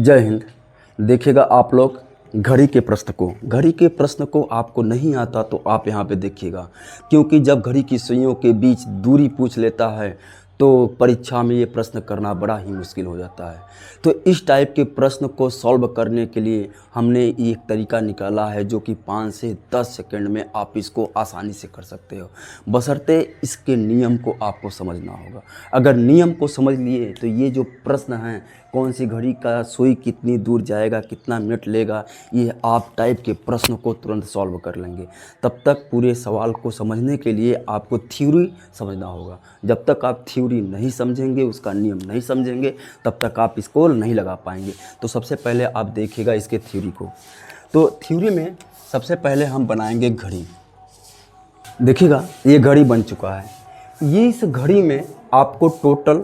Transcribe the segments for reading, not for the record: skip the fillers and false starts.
जय हिंद। देखिएगा आप लोग घड़ी के प्रश्न को आपको नहीं आता तो आप यहाँ पे देखिएगा, क्योंकि जब घड़ी की सुइयों के बीच दूरी पूछ लेता है तो परीक्षा में ये प्रश्न करना बड़ा ही मुश्किल हो जाता है। तो इस टाइप के प्रश्न को सॉल्व करने के लिए हमने एक तरीका निकाला है जो कि 5 से 10 सेकंड में आप इसको आसानी से कर सकते हो, बशर्ते इसके नियम को आपको समझना होगा। अगर नियम को समझ लिए तो ये जो प्रश्न हैं, कौन सी घड़ी का सुई कितनी दूर जाएगा, कितना मिनट लेगा, ये आप टाइप के प्रश्न को तुरंत सॉल्व कर लेंगे। तब तक पूरे सवाल को समझने के लिए आपको थ्योरी समझना होगा। जब तक आप थ्योरी नहीं समझेंगे, उसका नियम नहीं समझेंगे, तब तक आप इसको नहीं लगा पाएंगे। तो सबसे पहले आप देखिएगा इसके थ्योरी को। तो थ्योरी में सबसे पहले हम बनाएंगे घड़ी। देखिएगा ये घड़ी बन चुका है। ये इस घड़ी में आपको टोटल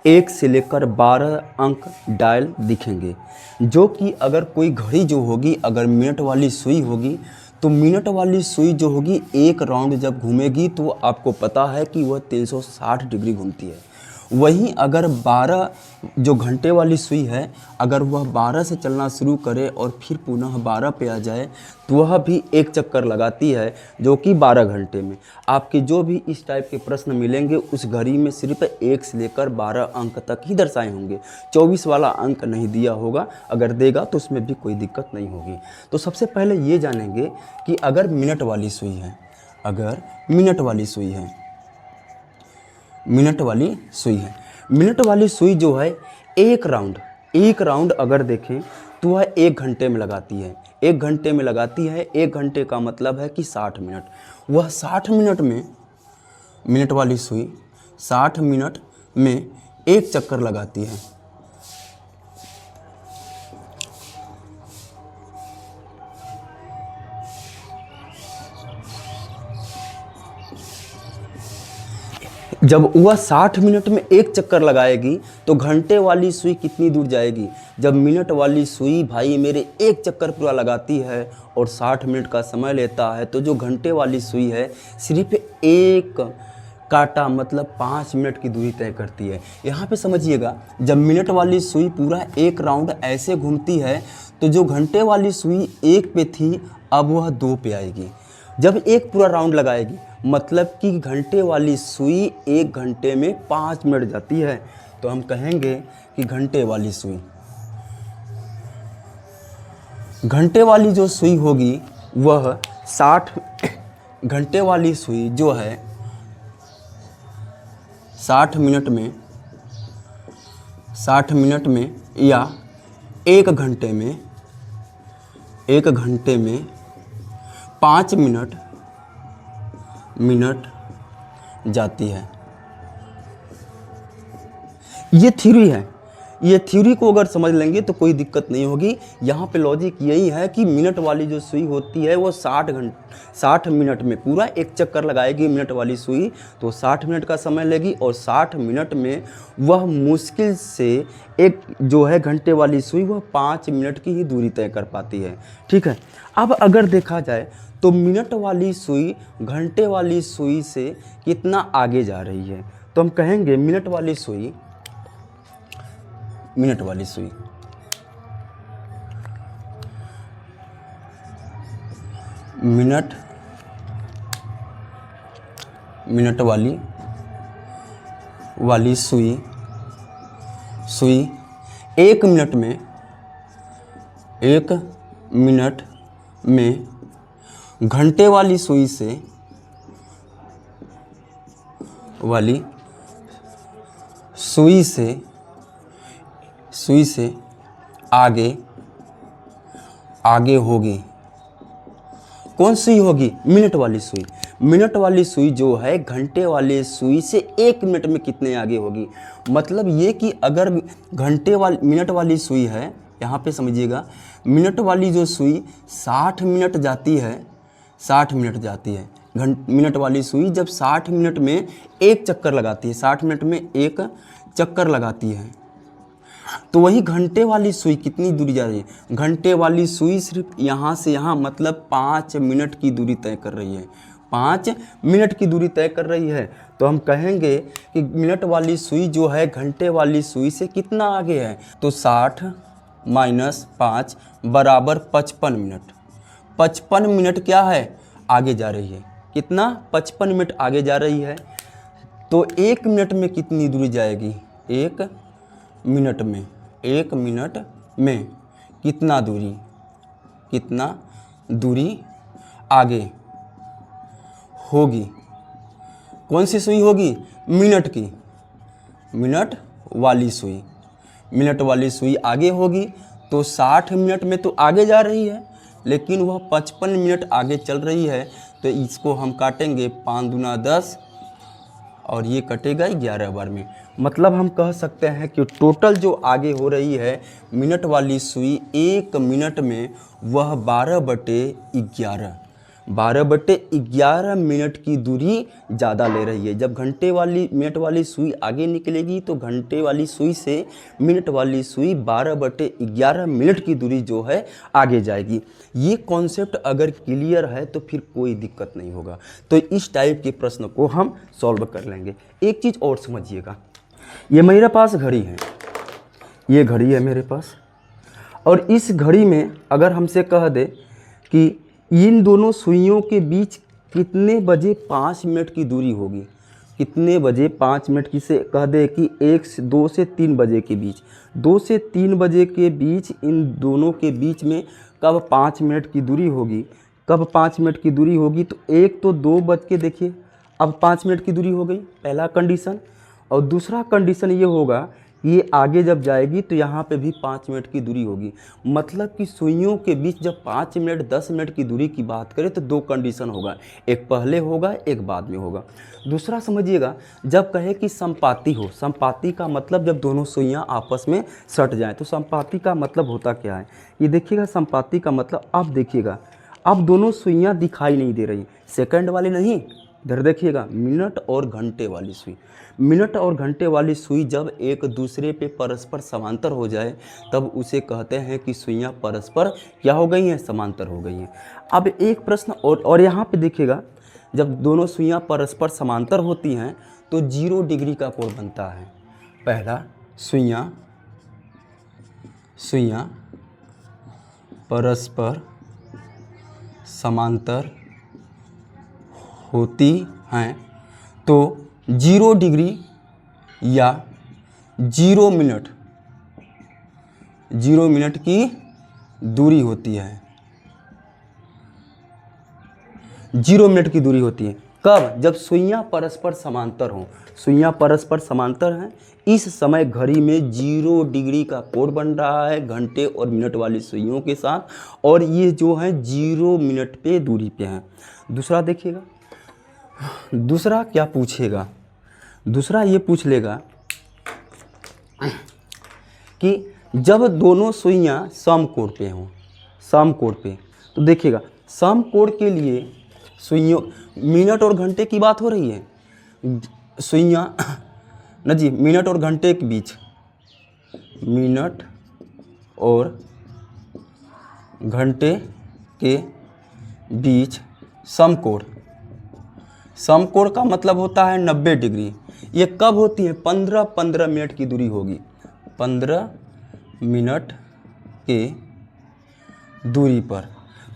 1 से लेकर 12 अंक डायल दिखेंगे, जो कि अगर कोई घड़ी जो होगी, अगर मिनट वाली सुई होगी तो मिनट वाली सुई जो होगी एक राउंड जब घूमेगी तो आपको पता है कि वह 360 डिग्री घूमती है। वहीं अगर 12 जो घंटे वाली सुई है, अगर वह 12 से चलना शुरू करे और फिर पुनः 12 पे आ जाए तो वह भी एक चक्कर लगाती है, जो कि 12 घंटे में। आपके जो भी इस टाइप के प्रश्न मिलेंगे उस घड़ी में सिर्फ 1 से लेकर 12 अंक तक ही दर्शाए होंगे, 24 वाला अंक नहीं दिया होगा। अगर देगा तो उसमें भी कोई दिक्कत नहीं होगी। तो सबसे पहले ये जानेंगे कि अगर मिनट वाली सुई है, मिनट वाली सुई जो है एक राउंड अगर देखें तो वह 1 घंटे में लगाती है। 1 घंटे में लगाती है, 1 घंटे का मतलब है कि 60 मिनट। वह 60 मिनट में, मिनट वाली सुई 60 मिनट में एक चक्कर लगाती है। जब वह 60 मिनट में एक चक्कर लगाएगी तो घंटे वाली सुई कितनी दूर जाएगी? जब मिनट वाली सुई भाई मेरे एक चक्कर पूरा लगाती है और 60 मिनट का समय लेता है, तो जो घंटे वाली सुई है सिर्फ एक काटा मतलब 5 मिनट की दूरी तय करती है। यहाँ पे समझिएगा, जब मिनट वाली सुई पूरा एक राउंड ऐसे घूमती है तो जो घंटे वाली सुई 1 पे थी अब वह 2 पे आएगी। जब एक पूरा राउंड लगाएगी मतलब कि घंटे वाली सुई 1 घंटे में 5 मिनट जाती है। तो हम कहेंगे कि घंटे वाली जो सुई होगी वह 60 घंटे वाली सुई जो है 60 मिनट में या 1 घंटे में 5 मिनट जाती है। ये थ्योरी है। ये थ्योरी को अगर समझ लेंगे तो कोई दिक्कत नहीं होगी। यहाँ पे लॉजिक यही है कि मिनट वाली जो सुई होती है वो 60 मिनट में पूरा एक चक्कर लगाएगी मिनट वाली सुई, तो 60 मिनट का समय लेगी और 60 मिनट में वह मुश्किल से एक जो है घंटे वाली सुई वह 5 मिनट की ही दूरी तय कर पाती है। ठीक है। अब अगर देखा जाए तो मिनट वाली सुई घंटे वाली सुई से कितना आगे जा रही है, तो हम कहेंगे मिनट वाली सुई सुई 1 मिनट में घंटे वाली सुई से आगे होगी। कौन सुई होगी? मिनट वाली सुई जो है घंटे वाली सुई से 1 मिनट में कितने आगे होगी। मतलब ये कि अगर मिनट वाली सुई है, यहाँ पे समझिएगा, मिनट वाली जो सुई 60 मिनट जाती है। मिनट वाली सुई जब 60 मिनट में एक चक्कर लगाती है, 60 मिनट में एक चक्कर लगाती है, तो वही घंटे वाली सुई कितनी दूरी जा रही है? घंटे वाली सुई सिर्फ यहाँ से यहाँ मतलब 5 मिनट की दूरी तय कर रही है। 5 मिनट की दूरी तय कर रही है। तो हम कहेंगे कि मिनट वाली सुई जो है घंटे वाली सुई से कितना आगे है, तो 60 -5 बराबर 55 मिनट। 55 मिनट क्या है, आगे जा रही है। कितना, 55 मिनट आगे जा रही है। तो 1 मिनट में कितनी दूरी जाएगी, 1 मिनट में, 1 मिनट में कितना दूरी आगे होगी। कौन सी सुई होगी, मिनट की, मिनट वाली सुई आगे होगी। तो 60 मिनट में तो आगे जा रही है, लेकिन वह 55 मिनट आगे चल रही है। तो इसको हम काटेंगे 5 दूना 10 और ये कटेगा 11 बार में। मतलब हम कह सकते हैं कि टोटल जो आगे हो रही है मिनट वाली सुई 1 मिनट में, वह 12/11 मिनट की दूरी ज़्यादा ले रही है। जब मिनट वाली सुई आगे निकलेगी तो घंटे वाली सुई से मिनट वाली सुई 12/11 मिनट की दूरी जो है आगे जाएगी। ये कॉन्सेप्ट अगर क्लियर है तो फिर कोई दिक्कत नहीं होगा। तो इस टाइप के प्रश्न को हम सॉल्व कर लेंगे। एक चीज़ और समझिएगा, ये मेरे पास घड़ी है, ये घड़ी है मेरे पास, और इस घड़ी में अगर हमसे कह दे कि इन दोनों सुइयों के बीच कितने बजे 5 मिनट की दूरी होगी, कितने बजे 5 मिनट की से कह दे कि 2 से 3 बजे के बीच, 2 से 3 बजे के बीच इन दोनों के बीच में कब 5 मिनट की दूरी होगी, कब 5 मिनट की दूरी होगी। तो एक तो 2 बज के देखिए अब 5 मिनट की दूरी हो गई, पहला कंडीशन। और दूसरा कंडीशन ये होगा, ये आगे जब जाएगी तो यहाँ पे भी 5 मिनट की दूरी होगी। मतलब कि सुइयों के बीच जब 5 मिनट 10 मिनट की दूरी की बात करें तो 2 कंडीशन होगा, एक पहले होगा एक बाद में होगा। दूसरा समझिएगा, जब कहे कि संपाती हो, संपाती का मतलब जब दोनों सुइयाँ आपस में सट जाएं, तो संपाती का मतलब होता क्या है, ये देखिएगा। संपाती का मतलब अब देखिएगा, अब दोनों सुइयाँ दिखाई नहीं दे रही, सेकंड वाली नहीं, इधर देखिएगा, मिनट और घंटे वाली सुई। मिनट और घंटे वाली सुई जब एक दूसरे पे परस्पर समांतर हो जाए तब उसे कहते हैं कि सुइयाँ परस्पर क्या हो गई हैं, समांतर हो गई हैं। अब एक प्रश्न और यहाँ पे देखिएगा, जब दोनों सुइयाँ परस्पर समांतर होती हैं तो 0 डिग्री का कोण बनता है। पहला, सुइयाँ परस्पर समांतर होती हैं तो 0 डिग्री या 0 मिनट की दूरी होती है, 0 मिनट की दूरी होती है। कब, जब सुइयाँ परस्पर समांतर हों, सुइयाँ परस्पर समांतर हैं, इस समय घड़ी में 0 डिग्री का कोण बन रहा है घंटे और मिनट वाली सुइयों के साथ, और ये जो है 0 मिनट पे दूरी पे हैं। दूसरा देखिएगा, दूसरा क्या पूछेगा, दूसरा ये पूछ लेगा कि जब दोनों सुइयाँ समकोण पे हों, समकोण पे, तो देखिएगा समकोण के लिए सुइयों, मिनट और घंटे की बात हो रही है, सुइयाँ ना जी, मिनट और घंटे के बीच, मिनट और घंटे के बीच समकोण, समकोण का मतलब होता है 90 डिग्री। ये कब होती है, 15 मिनट की दूरी होगी, 15 मिनट के दूरी पर,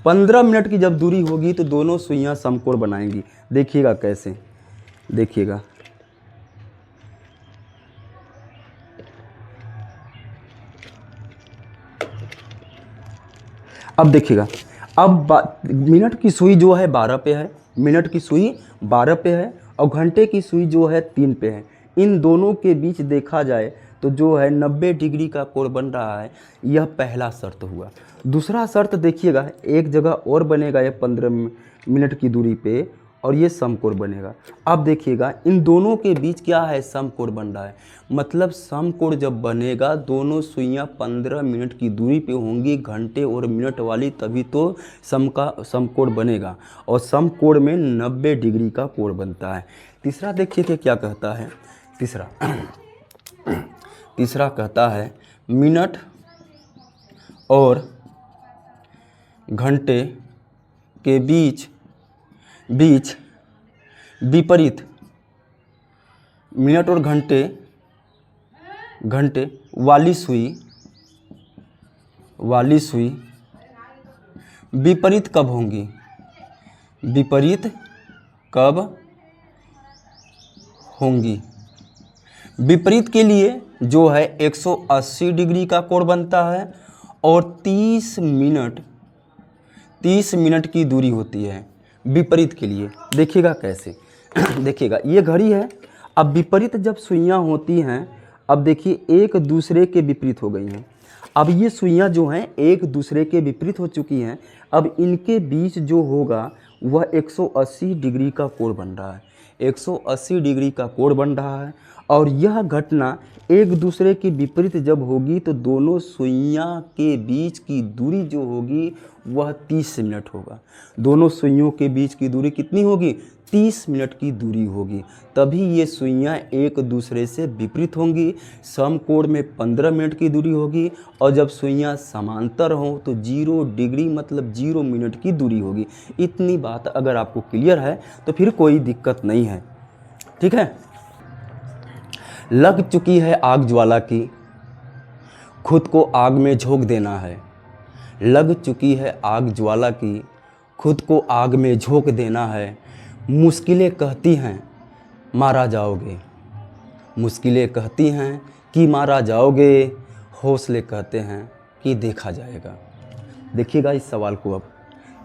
15 मिनट की जब दूरी होगी तो दोनों सुइयाँ समकोण बनाएंगी। देखिएगा कैसे, देखिएगा, अब देखिएगा, अब मिनट की सुई जो है 12 पे है, मिनट की सुई 12 पे है और घंटे की सुई जो है 3 पे है। इन दोनों के बीच देखा जाए तो जो है 90 डिग्री का कोण बन रहा है। यह पहला शर्त हुआ। दूसरा शर्त देखिएगा, एक जगह और बनेगा ये 15 मिनट की दूरी पे, और ये समकोण बनेगा। अब देखिएगा इन दोनों के बीच क्या है, समकोण बन रहा है। मतलब समकोण जब बनेगा दोनों सुइयाँ 15 मिनट की दूरी पे होंगी घंटे और मिनट वाली, तभी तो समकोण बनेगा, और समकोण में 90 डिग्री का कोण बनता है। तीसरा देखिए कि क्या कहता है, तीसरा कहता है मिनट और घंटे के बीच विपरीत, मिनट और घंटे वाली सुई वाली सुई विपरीत कब होंगी, विपरीत कब होंगी। विपरीत के लिए जो है 180 डिग्री का कोण बनता है और 30 मिनट की दूरी होती है विपरीत के लिए। देखिएगा कैसे देखिएगा, ये घड़ी है। अब विपरीत जब सुइयां होती हैं, अब देखिए एक दूसरे के विपरीत हो गई हैं। अब ये सुइयां जो हैं एक दूसरे के विपरीत हो चुकी हैं। अब इनके बीच जो होगा वह 180 डिग्री का कोण बन रहा है, 180 डिग्री का कोण बन रहा है। और यह घटना एक दूसरे के विपरीत जब होगी तो दोनों सुइयां के बीच की दूरी जो होगी वह 30 मिनट होगा। दोनों सुइयों के बीच की दूरी कितनी होगी, 30 मिनट की दूरी होगी। तभी ये सुइयां एक दूसरे से विपरीत होंगी। समकोण में 15 मिनट की दूरी होगी और जब सुइयां समांतर हों तो 0 डिग्री मतलब 0 मिनट की दूरी होगी। इतनी बात अगर आपको क्लियर है तो फिर कोई दिक्कत नहीं है, ठीक है। लग चुकी है आग ज्वाला की, खुद को आग में झोंक देना है। लग चुकी है आग ज्वाला की, खुद को आग में झोंक देना है। मुश्किलें कहती हैं मारा जाओगे, मुश्किलें कहती हैं कि मारा जाओगे, हौसले कहते हैं कि देखा जाएगा। देखिएगा इस सवाल को, अब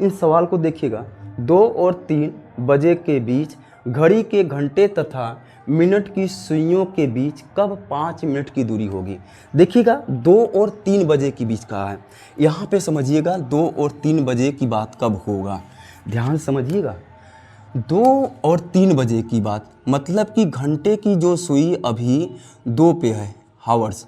इन सवाल को देखिएगा। 2 और 3 बजे के बीच घड़ी के घंटे तथा मिनट की सुइयों के बीच कब 5 मिनट की दूरी होगी। देखिएगा 2 और 3 बजे के बीच कहा है, यहाँ पे समझिएगा 2 और 3 बजे की बात कब होगा, ध्यान समझिएगा। 2 और 3 बजे की बात मतलब कि घंटे की जो सुई अभी 2 पे है हावर्स,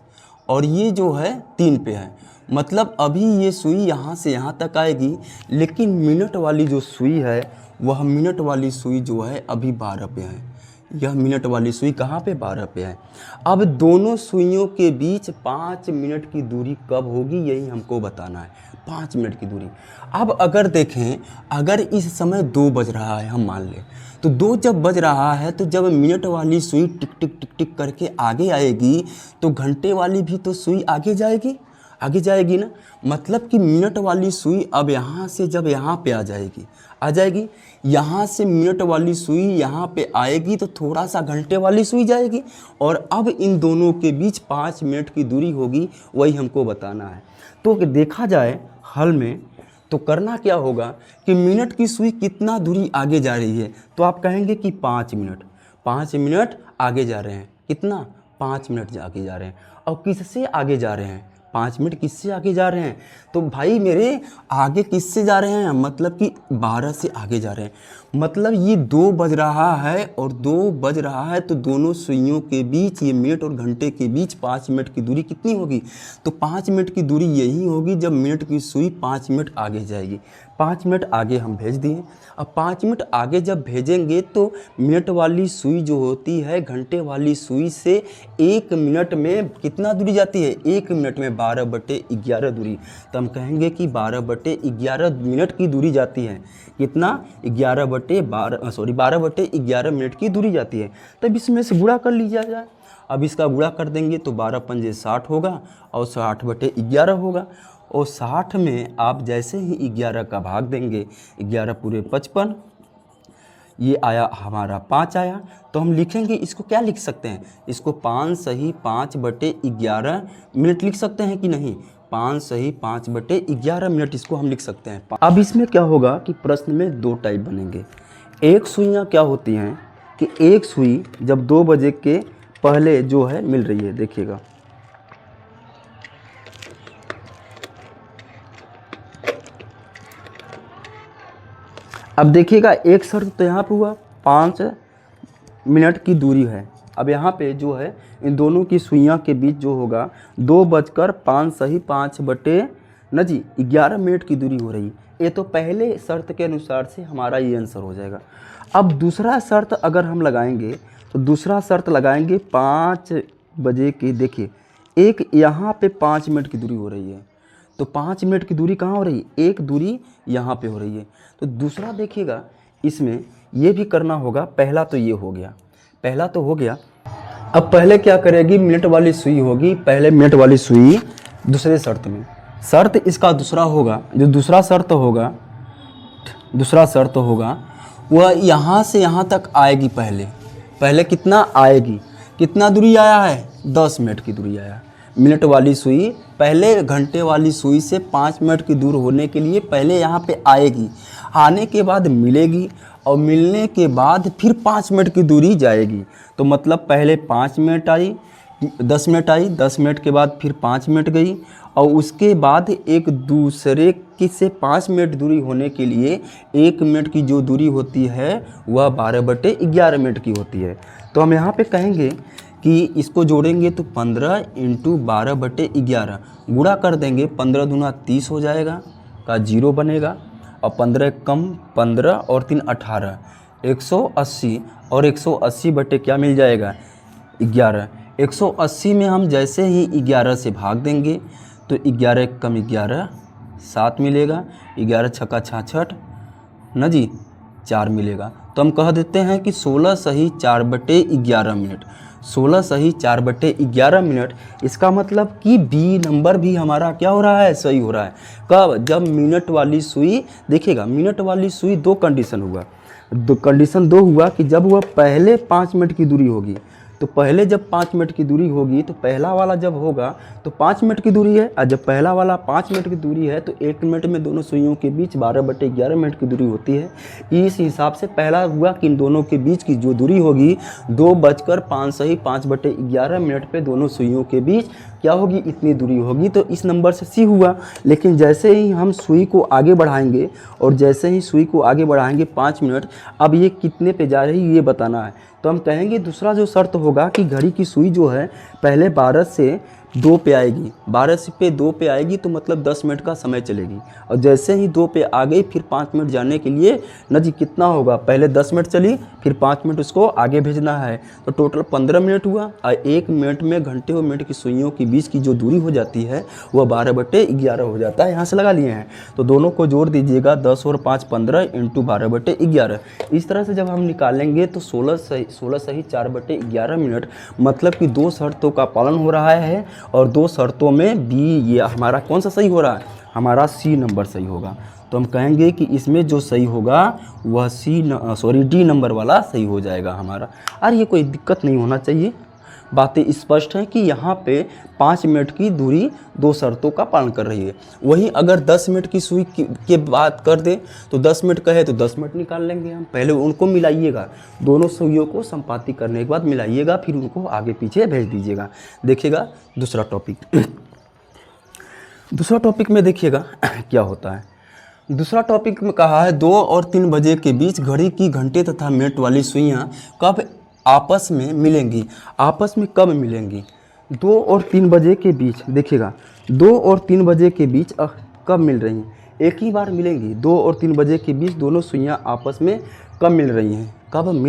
और ये जो है 3 पे है, मतलब अभी ये सुई यहाँ से यहाँ तक आएगी। लेकिन मिनट वाली जो सुई है वह मिनट वाली सुई जो है अभी 12 पे है। यह मिनट वाली सुई कहाँ पे, 12 पे है। अब दोनों सुइयों के बीच 5 मिनट की दूरी कब होगी, यही हमको बताना है, 5 मिनट की दूरी। अब अगर देखें, अगर इस समय 2 बज रहा है, हम मान लें तो 2 जब बज रहा है तो जब मिनट वाली सुई टिक टिक टिक टिक करके आगे आएगी तो घंटे वाली भी तो सुई आगे जाएगी, आगे जाएगी ना। मतलब कि मिनट वाली सुई अब यहाँ से जब यहाँ पे आ जाएगी, यहाँ से मिनट वाली सुई यहाँ पे आएगी तो थोड़ा सा घंटे वाली सुई जाएगी, और अब इन दोनों के बीच 5 मिनट की दूरी होगी, वही हमको बताना है। तो देखा जाए हल में तो करना क्या होगा कि मिनट की सुई कितना दूरी आगे जा रही है, तो आप कहेंगे कि 5 मिनट आगे जा रहे हैं। कितना, 5 मिनट आगे जा रहे हैं। और किससे आगे जा रहे हैं, 5 मिनट किससे आगे जा रहे हैं, तो भाई मेरे आगे किससे जा रहे हैं, मतलब कि 12 से आगे जा रहे हैं। मतलब ये 2 बज रहा है और 2 बज रहा है तो दोनों सुइयों के बीच, ये मिनट और घंटे के बीच 5 मिनट की दूरी कितनी होगी, तो 5 मिनट की दूरी यही होगी जब मिनट की सुई 5 मिनट आगे जाएगी। 5 मिनट आगे हम भेज दिए। अब 5 मिनट आगे जब भेजेंगे तो मिनट वाली सुई जो होती है घंटे वाली सुई से 1 मिनट में कितना दूरी जाती है, 1 मिनट में 12/11 दूरी। तो हम कहेंगे कि 12/11 मिनट की दूरी जाती है। कितना, 12/11 मिनट की दूरी जाती है। तब इसमें से गुणा कर लिया जाए। अब इसका गुणा कर देंगे तो 12 पंजे 60 होगा और 60/11 होगा। और 60 में आप जैसे ही 11 का भाग देंगे, 11 पूरे 55, ये आया हमारा 5 आया। तो हम लिखेंगे, इसको क्या लिख सकते हैं, इसको 5 सही 5/11 मिनट लिख सकते हैं कि नहीं, 5 सही 5/11 मिनट इसको हम लिख सकते हैं। अब इसमें क्या होगा कि प्रश्न में 2 टाइप बनेंगे। एक सुइयाँ क्या होती हैं कि एक सुई जब 2 बजे के पहले जो है मिल रही है, देखिएगा अब देखिएगा एक शर्त तो यहाँ पे हुआ 5 मिनट की दूरी है। अब यहाँ पे जो है इन दोनों की सुइयाँ के बीच जो होगा 2:05 सही 5/11 मिनट की दूरी हो रही है। ये तो पहले शर्त के अनुसार से हमारा ये आंसर हो जाएगा। अब दूसरा शर्त अगर हम लगाएंगे तो दूसरा शर्त लगाएंगे 5 बजे की, देखिए एक यहाँ पे 5 मिनट की दूरी हो रही है तो 5 मिनट की दूरी कहाँ हो रही है, एक दूरी यहाँ पे हो रही है। तो दूसरा देखिएगा इसमें ये भी करना होगा। पहला तो ये हो गया, पहला तो हो गया। अब पहले क्या करेगी, मिनट वाली सुई होगी, पहले मिनट वाली सुई दूसरे शर्त में शर्त इसका दूसरा होगा, जो दूसरा शर्त होगा वह यहाँ से यहाँ तक आएगी। पहले कितना आएगी, कितना दूरी आया है, 10 मिनट की दूरी आया। मिनट वाली सुई पहले घंटे वाली सुई से 5 मिनट की दूर होने के लिए पहले यहाँ पे आएगी, आने के बाद मिलेगी और मिलने के बाद फिर 5 मिनट की दूरी जाएगी। तो मतलब पहले 5 minute I, 10 minute I, 10 minute के बाद फिर 5 मिनट गई और उसके बाद एक दूसरे की से 5 मिनट दूरी होने के लिए 1 मिनट की जो दूरी होती है वह 12/11 मिनट की होती है। तो हम यहाँ पे कहेंगे कि इसको जोड़ेंगे तो 15 × 12/11 गुणा कर देंगे, 15 दूना 30 हो जाएगा का 0 बनेगा और 15 कम 15 और 3 18, 180 और 180 बटे क्या मिल जाएगा, 11। 180 में हम जैसे ही 11 से भाग देंगे तो 11 कम 11 7 मिलेगा, 11 छक्का 66 ना जी 4 मिलेगा। तो हम कह देते हैं कि 16 सही 4/11 मिनट, 16 सही 4/11 मिनट। इसका मतलब कि बी नंबर भी हमारा क्या हो रहा है, सही हो रहा है। कब, जब मिनट वाली सुई, देखिएगा मिनट वाली सुई दो कंडीशन हुआ, कंडीशन दो हुआ कि जब वह पहले 5 मिनट की दूरी होगी, तो पहले जब 5 मिनट की दूरी होगी तो पहला वाला जब होगा तो 5 मिनट की दूरी है, और जब पहला वाला 5 मिनट की दूरी है तो 1 मिनट में दोनों सुइयों के बीच 12/11 मिनट की दूरी होती है। इस हिसाब से पहला हुआ कि इन दोनों के बीच की जो दूरी होगी 2:05 सही 5/11 मिनट पे दोनों सुइयों के बीच क्या होगी, इतनी दूरी होगी। तो इस नंबर से सी हुआ। लेकिन जैसे ही हम सुई को आगे बढ़ाएंगे और जैसे ही सुई को आगे बढ़ाएंगे 5 मिनट, अब ये कितने पे जा रही है ये बताना है। तो हम कहेंगे दूसरा जो शर्त होगा कि घड़ी की सुई जो है पहले 12 से 2 पे आएगी, 12 से 2 पे आएगी तो मतलब 10 मिनट का समय चलेगी, और जैसे ही 2 पे आ गई फिर 5 मिनट जाने के लिए न जी कितना होगा, पहले 10 मिनट चली फिर 5 मिनट उसको आगे भेजना है, तो टोटल 15 मिनट हुआ। और 1 मिनट में घंटे और मिनट की सुइयों के बीच की जो दूरी हो जाती है वह 12/11 हो जाता है। यहाँ से लगा लिए हैं तो दोनों को जोड़ दीजिएगा, 10 और 5 15 × 12/11। इस तरह से जब हम निकालेंगे तो 16 सही 4/11 मिनट, मतलब कि 2 शर्तों का पालन हो रहा है और 2 शर्तों में बी, ये हमारा कौन सा सही हो रहा है, हमारा सी नंबर सही होगा। तो हम कहेंगे कि इसमें जो सही होगा वह डी नंबर वाला सही हो जाएगा हमारा। और ये कोई दिक्कत नहीं होना चाहिए, बातें स्पष्ट हैं कि यहाँ पे 5 मिनट की दूरी 2 शर्तों का पालन कर रही है। वहीं अगर 10 मिनट की सुई की बात कर दें तो 10 मिनट कहे तो 10 मिनट निकाल लेंगे हम। पहले उनको मिलाइएगा, दोनों सुइयों को संपाति करने के बाद मिलाइएगा, फिर उनको आगे पीछे भेज दीजिएगा। देखिएगा दूसरा टॉपिक में देखिएगा क्या होता है। दूसरा टॉपिक में कहा है 2 और 3 बजे के बीच घड़ी की घंटे तथा मिनट वाली सुइयाँ कब आपस में मिलेंगी। आपस में कब मिलेंगी, 2 और 3 बजे के बीच। देखिएगा 2 और 3 बजे के बीच कब मिल रही हैं, एक ही बार मिलेंगी। 2 और 3 बजे के बीच दोनों सुइयाँ आपस में कब मिल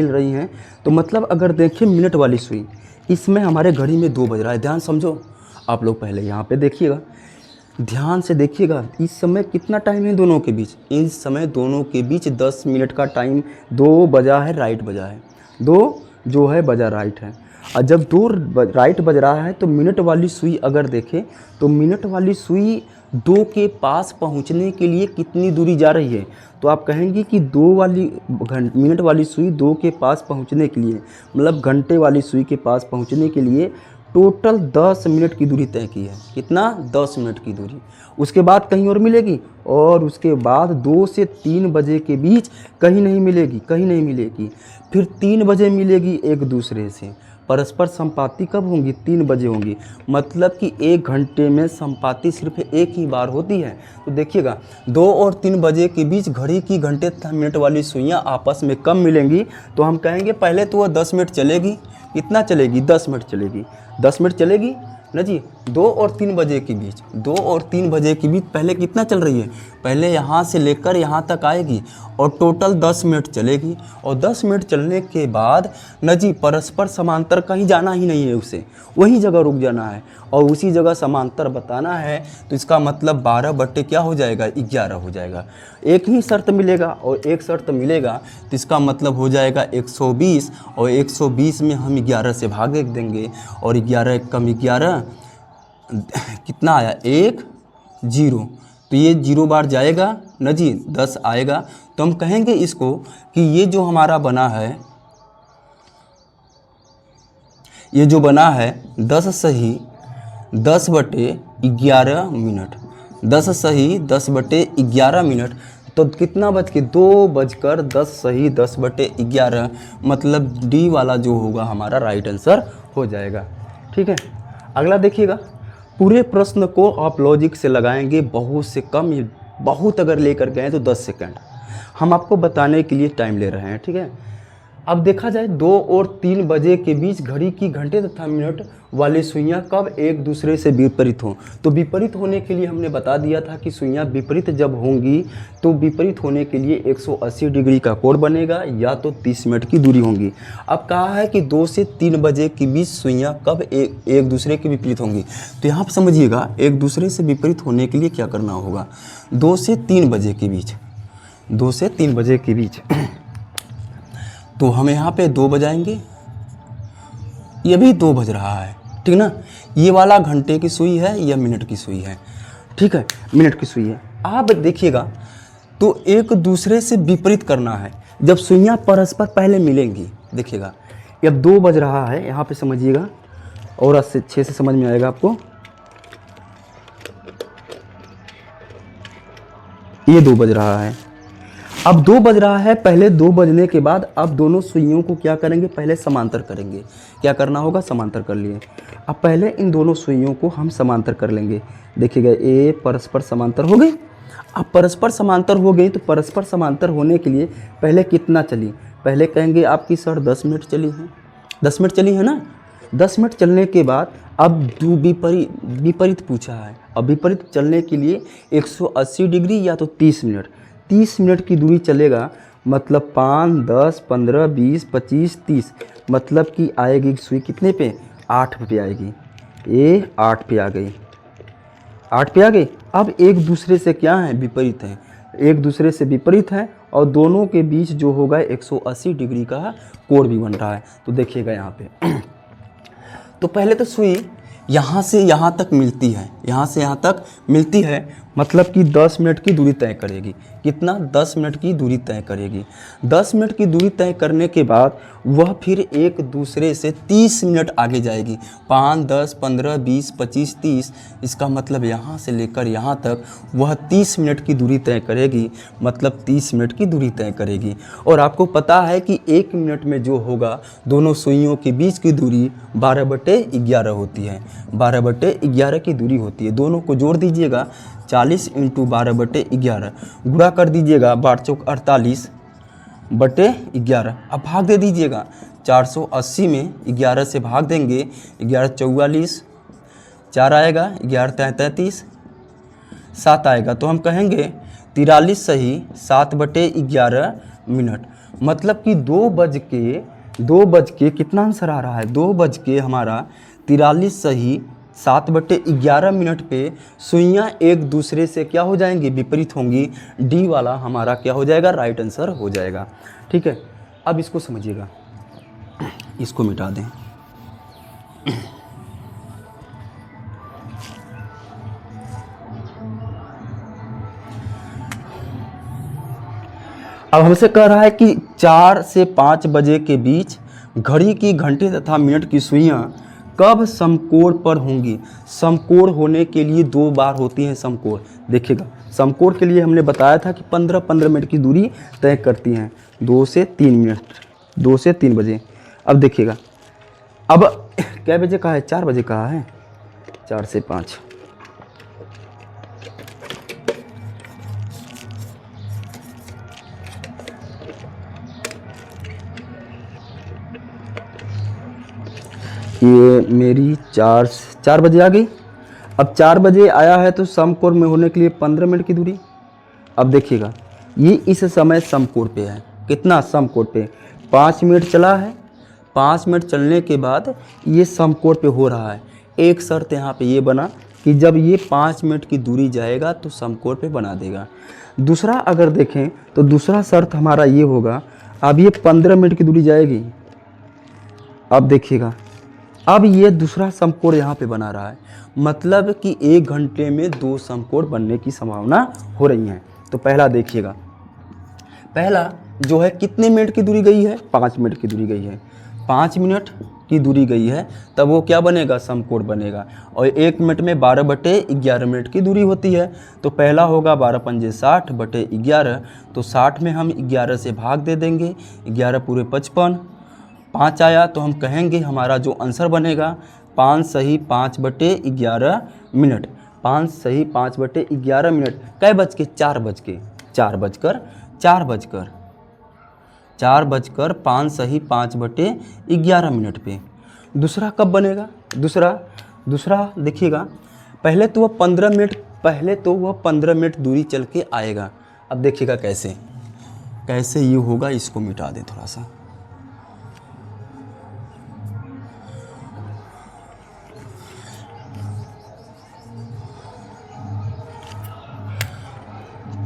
रही हैं, तो मतलब अगर देखें मिनट वाली सुई, इसमें हमारे घड़ी में 2 बज रहा है। ध्यान समझो आप लोग, पहले यहाँ पे देखिएगा, ध्यान से देखिएगा, इस समय कितना टाइम है दोनों के बीच, इस समय दोनों के बीच 10 मिनट का टाइम। 2 बजा है, राइट बजा है, 2 जो है बजा राइट है। और जब 2 राइट बज रहा है तो मिनट वाली सुई अगर देखें तो मिनट वाली सुई 2 के पास पहुंचने के लिए कितनी दूरी जा रही है, तो आप कहेंगे कि मिनट वाली सुई 2 के पास पहुंचने के लिए, मतलब घंटे वाली सुई के पास पहुंचने के लिए टोटल 10 मिनट की दूरी तय की है। कितना, 10 मिनट की दूरी। उसके बाद कहीं और मिलेगी, और उसके बाद 2 से 3 बजे के बीच कहीं नहीं मिलेगी। फिर 3 बजे मिलेगी एक दूसरे से। परस्पर संपाति कब होंगी, 3 बजे होंगी। मतलब कि 1 घंटे में संपाति सिर्फ एक ही बार होती है। तो देखिएगा 2 और 3 बजे के बीच घड़ी की घंटे तथा मिनट वाली सुइयाँ आपस में कब मिलेंगी, तो हम कहेंगे पहले तो वह 10 मिनट चलेगी। कितना चलेगी, 10 मिनट चलेगी। 10 मिनट चलेगी ना जी। 2 और 3 बजे के बीच, 2 और 3 बजे के बीच पहले कितना चल रही है, पहले यहाँ से लेकर यहाँ तक आएगी और टोटल 10 मिनट चलेगी। और 10 मिनट चलने के बाद न जी परस्पर समांतर कहीं जाना ही नहीं है, उसे वहीं जगह रुक जाना है और उसी जगह समांतर बताना है। तो इसका मतलब 12 बट्टे क्या हो जाएगा, 11 हो जाएगा। एक ही शर्त मिलेगा और एक शर्त मिलेगा तो इसका मतलब हो जाएगा 120, और 120 में हम 11 से भाग देंगे और 11 कम 11 कितना आया, 1 जीरो, तो ये 0 बार जाएगा न जी, 10 आएगा। तो हम कहेंगे इसको कि ये जो हमारा बना है, ये जो बना है 10 सही 10/11 मिनट, 10 सही 10/11 मिनट। तो कितना बज के 2:10 सही 10/11, मतलब डी वाला जो होगा हमारा राइट आंसर हो जाएगा। ठीक है, अगला देखिएगा। पूरे प्रश्न को आप लॉजिक से लगाएंगे, बहुत से कम, बहुत अगर लेकर गए तो 10 सेकंड हम आपको बताने के लिए टाइम ले रहे हैं। ठीक है, अब देखा जाए 2 और 3 बजे के बीच घड़ी की घंटे तथा मिनट वाली सुइयां कब एक दूसरे से विपरीत हों। तो विपरीत होने के लिए हमने बता दिया था कि सुइयां विपरीत जब होंगी तो विपरीत होने के लिए 180 डिग्री का कोण बनेगा या तो 30 मिनट की दूरी होंगी। अब कहा है कि 2 से 3 बजे के बीच सुइयां कब एक दूसरे के विपरीत होंगी। तो यहाँ पर समझिएगा, एक दूसरे से विपरीत होने के लिए क्या करना होगा। 2 से 3 बजे के बीच, 2 से 3 बजे के बीच तो हम यहाँ पे 2 बजाएंगे, ये भी 2 बज रहा है, ठीक ना। ये वाला घंटे की सुई है या मिनट की सुई है, ठीक है, मिनट की सुई है। आप देखिएगा तो एक दूसरे से विपरीत करना है। जब सुइयां परस्पर पहले मिलेंगी, देखिएगा अब 2 बज रहा है, यहाँ पे समझिएगा, और 6 से समझ में आएगा आपको। ये 2 बज रहा है, अब 2 बज रहा है। पहले 2 बजने के बाद अब दोनों सुइयों को क्या करेंगे, पहले समांतर करेंगे। क्या करना होगा, समांतर कर लिए। अब पहले इन दोनों सुइयों को हम समांतर कर लेंगे। देखिएगा ये परस्पर समांतर हो गई। अब परस्पर समांतर हो गई तो परस्पर समांतर होने के लिए पहले कितना चली, पहले कहेंगे आपकी सर 10 मिनट चली है, 10 मिनट चली है ना। 10 मिनट चलने के बाद अब विपरीत पूछा है। अब विपरीत चलने के लिए 180 डिग्री या तो 30 मिनट, 30 मिनट की दूरी चलेगा, मतलब 5, 10, 15, 20, 25, 30, मतलब कि आएगी सुई कितने पे, 8 पे आएगी। ये 8 पे आ गई, 8 पे आ गई। अब एक दूसरे से क्या है, विपरीत है, एक दूसरे से विपरीत है और दोनों के बीच जो होगा 180 डिग्री का कोण भी बन रहा है। तो देखिएगा यहाँ पे तो पहले तो सुई यहाँ से यहाँ तक मिलती है, यहाँ से यहाँ तक मिलती है, मतलब कि 10 मिनट की दूरी तय करेगी। कितना, 10 मिनट की दूरी तय करेगी। 10 मिनट की दूरी तय करने के बाद वह फिर एक दूसरे से 30 मिनट आगे जाएगी। 5, 10, 15, 20, 25, 30, इसका मतलब यहाँ से लेकर यहाँ तक वह 30 मिनट की दूरी तय करेगी, मतलब 30 मिनट की दूरी तय करेगी। और आपको पता है कि 1 मिनट में जो होगा दोनों सुइयों के बीच की दूरी 12/11 होती है, 12/11 की दूरी होती है। दोनों को जोड़ दीजिएगा, 40 × 12/11 गुणा कर दीजिएगा, 12 चौक 48/11। अब भाग दे दीजिएगा, 480 में 11 से भाग देंगे, 11 44, 4 आएगा, 11 33, 7 आएगा। तो हम कहेंगे 43 सही 7/11 मिनट, मतलब कि 2 बज के कितना आंसर आ रहा है, 2 बज के हमारा 43 सही 7/11 मिनट पे सुइयां एक दूसरे से क्या हो जाएंगी, विपरीत होंगी। डी वाला हमारा क्या हो जाएगा, राइट आंसर हो जाएगा। ठीक है, अब इसको समझिएगा, इसको मिटा दें। अब हमसे कह रहा है कि 4 से 5 बजे के बीच घड़ी की घंटे तथा मिनट की सुइयां कब समकोण पर होंगी। समकोण होने के लिए 2 बार होती हैं समकोण। देखिएगा, समकोण के लिए हमने बताया था कि 15-15 मिनट की दूरी तय करती हैं, 2 से 3 मिनट, 2 से 3 बजे। अब देखिएगा, अब क्या बजे कहा है, 4 बजे कहा है, 4 से 5। ये मेरी 4 बजे आ गई। अब 4 बजे आया है तो समकोण में होने के लिए 15 मिनट की दूरी। अब देखिएगा, ये इस समय समकोण पे है, कितना, समकोण पे 5 मिनट चला है। 5 मिनट चलने के बाद ये समकोण पे हो रहा है। एक शर्त यहाँ पे ये बना कि जब ये 5 मिनट की दूरी जाएगा तो समकोण पे बना देगा। दूसरा अगर देखें तो दूसरा शर्त हमारा ये होगा, अब ये 15 मिनट की दूरी जाएगी। अब देखिएगा, अब ये दूसरा समकोण यहाँ पे बना रहा है, मतलब कि 1 घंटे में 2 समकोण बनने की संभावना हो रही है। तो पहला देखिएगा, पहला जो है कितने मिनट की दूरी गई है, 5 मिनट की दूरी गई है, 5 मिनट की दूरी गई है, तब वो क्या बनेगा, समकोण बनेगा। और 1 मिनट में 12/11 मिनट की दूरी होती है, तो पहला होगा 12 पंजे 60/11, तो 60 में हम 11 से भाग दे देंगे, 11 पूरे 55, 5 आया, तो हम कहेंगे हमारा जो आंसर बनेगा 5 सही 5/11 मिनट, 5 सही 5/11 मिनट। कै बज के, 4 बज के, 5 सही 5/11 मिनट पे। दूसरा कब बनेगा, दूसरा देखिएगा, पहले तो वह 15 मिनट दूरी चल के आएगा। अब देखिएगा कैसे ये होगा, इसको मिटा दें थोड़ा सा।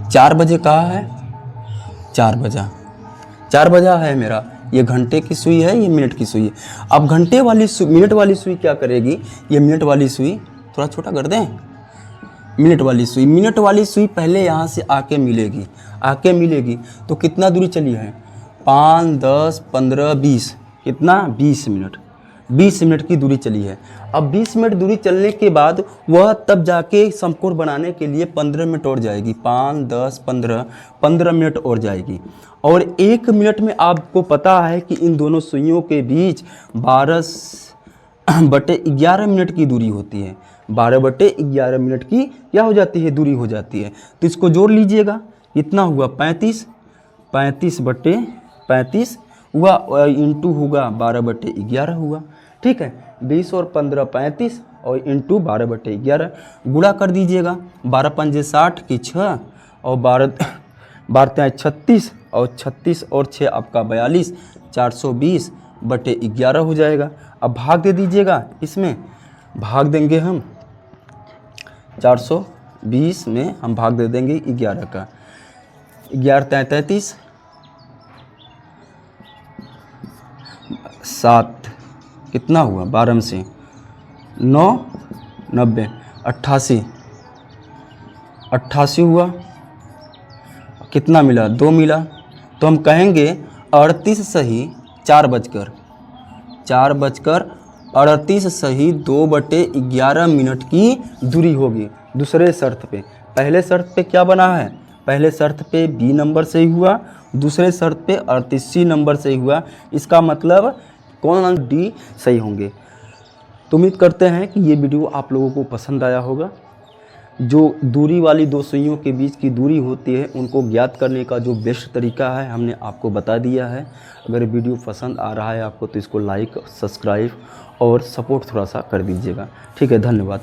चार बजे कहा है, 4 बजा है मेरा, ये घंटे की सुई है, ये मिनट की सुई है। अब मिनट वाली सुई क्या करेगी, ये मिनट वाली सुई थोड़ा छोटा कर दें, मिनट वाली सुई पहले यहाँ से आके मिलेगी, तो कितना दूरी चली है, 5, 10, 15, 20, कितना, 20 मिनट की दूरी चली है। अब 20 मिनट दूरी चलने के बाद वह तब जाके समकोण बनाने के लिए 15 मिनट और जाएगी, 5, 10, 15 मिनट और जाएगी। और 1 मिनट में आपको पता है कि इन दोनों सुइयों के बीच 12/11 मिनट की दूरी होती है, 12/11 मिनट की क्या हो जाती है, दूरी हो जाती है। तो इसको जोड़ लीजिएगा, कितना हुआ, 35 हुआ, इंटू होगा 12/11 हुआ, ठीक है। 20 और 15 35 और इंटू 12/11 गुणा कर दीजिएगा, 12 पंजे 60 की 6 और 12 36 और 36 और 6 आपका 42, 420/11 हो जाएगा। अब भाग दे दीजिएगा, इसमें भाग देंगे हम 420 में हम भाग दे देंगे 11 का, 11 33, 7 कितना हुआ, 12 से 9, 90, 88 हुआ, कितना मिला, 2 मिला। तो हम कहेंगे 38 सही 4:38 सही 2/11 मिनट की दूरी होगी। दूसरे शर्त पे, पहले शर्त पे क्या बना है, पहले शर्त पे बी नंबर से ही हुआ, दूसरे शर्त पे 38 नंबर से ही हुआ। इसका मतलब कौन डी सही होंगे। तो उम्मीद करते हैं कि ये वीडियो आप लोगों को पसंद आया होगा। जो दूरी वाली 2 सुइयों के बीच की दूरी होती है उनको ज्ञात करने का जो बेस्ट तरीका है हमने आपको बता दिया है। अगर वीडियो पसंद आ रहा है आपको तो इसको लाइक, सब्सक्राइब और सपोर्ट थोड़ा सा कर दीजिएगा। ठीक है, धन्यवाद।